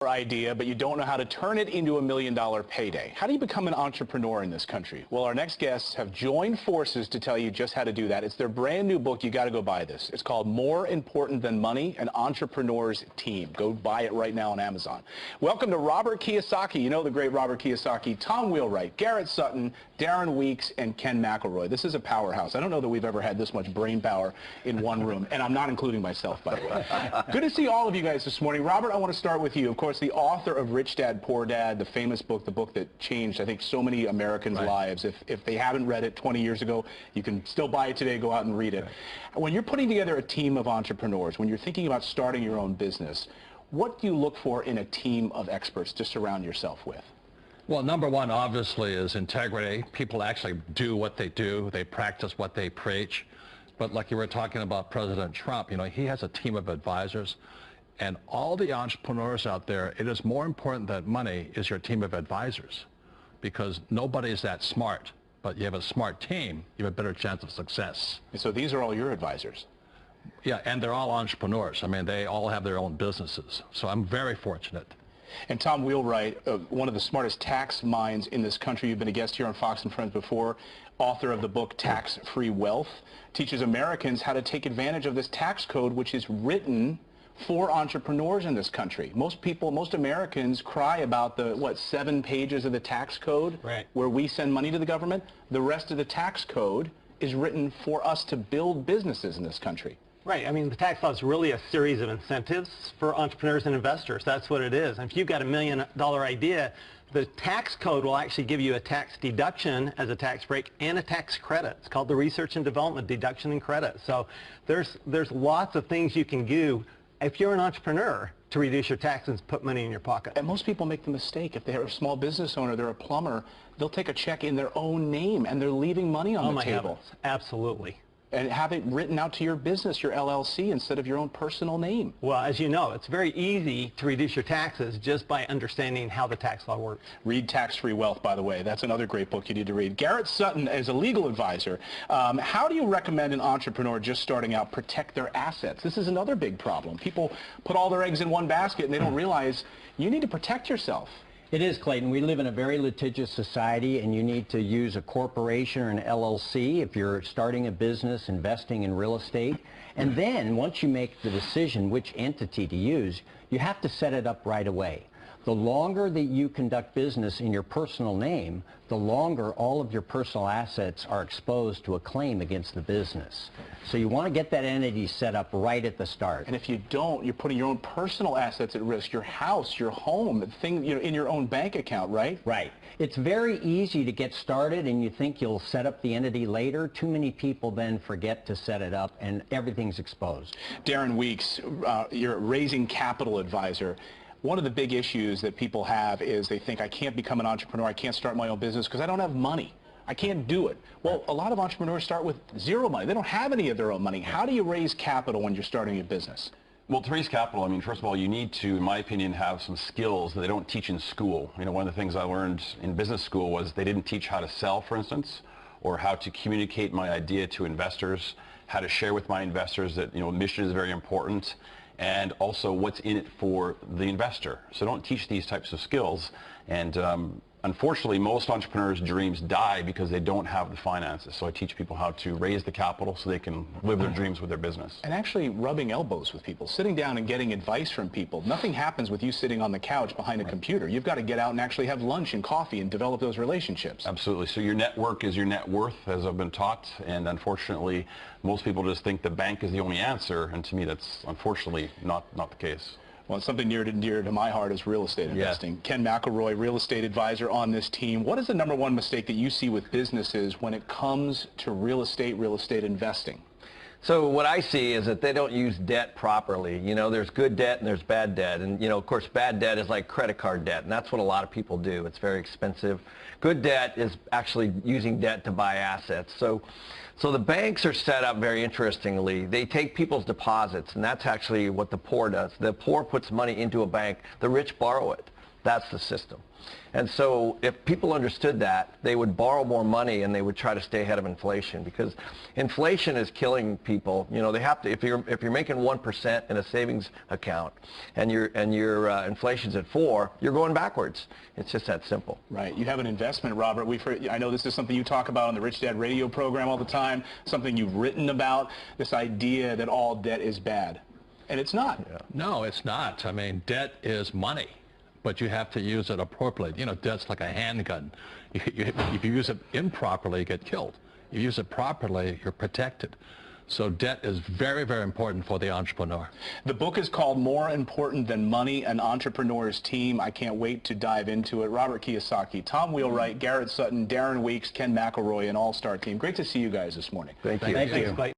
Idea, but you don't know how to turn it into $1 million payday. How do you become an entrepreneur in this country? Well, our next guests have joined forces to tell you just how to do that. It's their brand new book. You got to go buy this. It's called More Important Than Money, An Entrepreneur's Team. Go buy it right now on Amazon. Welcome to Robert Kiyosaki. You know the great Robert Kiyosaki, Tom Wheelwright, Garrett Sutton, Darren Weeks, and Ken McElroy. This is a powerhouse. I don't know that we've ever had this much brain power in one room, and I'm not including myself, by the way. Good to see all of you guys this morning. Robert, I want to start with you. Of course, the author of Rich Dad, Poor Dad, the famous book, the book that changed, I think, so many Americans' lives. If they haven't read it 20 years ago, you can still buy it today, go out and read it. When you're putting together a team of entrepreneurs, when you're thinking about starting your own business, what do you look for in a team of experts to surround yourself with? Well, number one, obviously, is integrity. People actually do what they do. They practice what they preach. But like you were talking about President Trump, you know, he has a team of advisors. And all the entrepreneurs out there, it is more important than money is your team of advisors, because nobody is that smart. But you have a smart team, you have a better chance of success. And so these are all your advisors? Yeah, and they're all entrepreneurs. I mean, they all have their own businesses. So I'm very fortunate. And Tom Wheelwright, one of the smartest tax minds in this country. You've been a guest here on Fox & Friends before, author of the book Tax-Free Wealth, teaches Americans how to take advantage of this tax code, which is written for entrepreneurs in this country. Most people, most Americans cry about the, 7 pages of the tax code where we send money to the government. The rest of the tax code is written for us to build businesses in this country. Right. I mean, the tax law is really a series of incentives for entrepreneurs and investors. That's what it is. And if you've got $1 million idea, the tax code will actually give you a tax deduction as a tax break and a tax credit. It's called the Research and Development Deduction and Credit. So there's lots of things you can do if you're an entrepreneur to reduce your taxes and put money in your pocket. And most people make the mistake. If they're a small business owner, they're a plumber, they'll take a check in their own name and they're leaving money on the table. Heavens. Absolutely. And have it written out to your business, your LLC, instead of your own personal name. Well, as you know, it's very easy to reduce your taxes just by understanding how the tax law works. Read Tax-Free Wealth, by the way. That's another great book you need to read. Garrett Sutton is a legal advisor. How do you recommend an entrepreneur just starting out protect their assets? This is another big problem. People put all their eggs in one basket and they don't realize you need to protect yourself. It is, Clayton. We live in a very litigious society, and you need to use a corporation or an LLC if you're starting a business, investing in real estate. And then, once you make the decision which entity to use, you have to set it up right away. The longer that you conduct business in your personal name, the longer all of your personal assets are exposed to a claim against the business. So you want to get that entity set up right at the start. And if you don't, you're putting your own personal assets at risk, your house, your home, the thing, you know, in your own bank account, right? Right. It's very easy to get started and you think you'll set up the entity later. Too many people then forget to set it up and everything's exposed. Darren Weeks, you're a raising capital advisor. One of the big issues that people have is they think, I can't become an entrepreneur, I can't start my own business because I don't have money. I can't do it. Well, a lot of entrepreneurs start with zero money. They don't have any of their own money. How do you raise capital when you're starting a business? Well, to raise capital, I mean, first of all, you need to, in my opinion, have some skills that they don't teach in school. You know, one of the things I learned in business school was they didn't teach how to sell, for instance, or how to communicate my idea to investors, how to share with my investors that, you know, mission is very important, and also what's in it for the investor. So don't teach these types of skills. And unfortunately, most entrepreneurs' dreams die because they don't have the finances. So I teach people how to raise the capital so they can live their dreams with their business. And actually rubbing elbows with people, sitting down and getting advice from people. Nothing happens with you sitting on the couch behind a computer. You've got to get out and actually have lunch and coffee and develop those relationships. Absolutely. So your network is your net worth, as I've been taught. And unfortunately, most people just think the bank is the only answer. And to me, that's unfortunately not the case. Well, something near and dear to my heart is real estate investing. Ken McElroy, real estate advisor on this team. What is the #1 mistake that you see with businesses when it comes to real estate investing? So what I see is that they don't use debt properly. You know, there's good debt and there's bad debt. And, you know, of course, bad debt is like credit card debt, and that's what a lot of people do. It's very expensive. Good debt is actually using debt to buy assets. So the banks are set up very interestingly. They take people's deposits, and that's actually what the poor does. The poor puts money into a bank. The rich borrow it. That's the system. And so if people understood that, they would borrow more money and they would try to stay ahead of inflation, because inflation is killing people. You know, they have to, if you're making 1% in a savings account and your inflation's at 4, you're going backwards. It's just that simple. Right. You have an investment, Robert. I know this is something you talk about on the Rich Dad radio program all the time, something you've written about, this idea that all debt is bad. And it's not. Yeah. No, it's not. I mean, debt is money, but you have to use it appropriately. You know, debt's like a handgun. If you use it improperly, you get killed. You use it properly, you're protected. So debt is very, very important for the entrepreneur. The book is called More Important Than Money, An Entrepreneur's Team. I can't wait to dive into it. Robert Kiyosaki, Tom Wheelwright, Garrett Sutton, Darren Weeks, Ken McElroy, an all-star team. Great to see you guys this morning. Thank you. Thanks, Clayton.